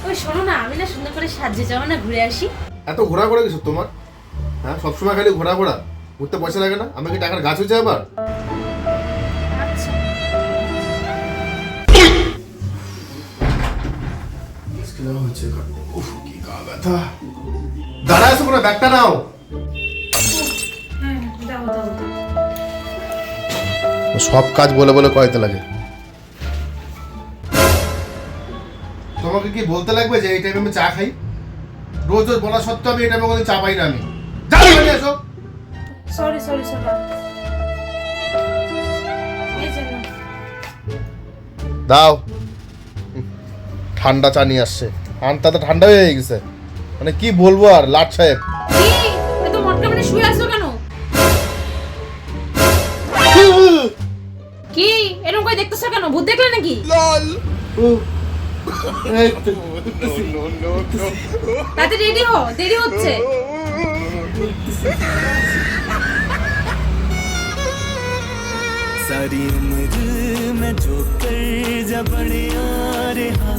ওই শোনো না, আমি না সুন্দর করে সাজিয়ে যাবো না, ঘুরে আসি। এত ঘোরা করে কিছু তোমার? হ্যাঁ, সবসময় খালি ঘোরা ঘুরতে পয়সা লাগে না? আমি কি টাকার গাছ হয়েছে আবার? আচ্ছা। দাঁড়া আসো, কোনো ব্যাগটা নাও। হ্যাঁ, দাও দাও দাও। সব কাজ বলে বলে করাইতে লাগে। তোমাকে কি বলতে লাগবে যে এই টাইমে আমি চা খাই? রোজ রোজ বলা সত্ত্বেও আমি এই টাইমে কোনো চা পাই না। আমি যাও, নিয়ে এসো। Sorry sorry sorry. এই যে নাও। দাও। ঠান্ডা চা নিয়ে আসছে। আনটা তো ঠান্ডা হয়ে গেছে। মানে কি বলবো আর, লাট সাহেব। কি এত মটকা মানে শুয়ে আছো কেন? কি এরকম করে দেখতেছো কেন? ভূত দেখলে নাকি? তাতে রেডি হও, দেরি হচ্ছে। सारी उम्र मैं जो कर जा बड़े आ रहा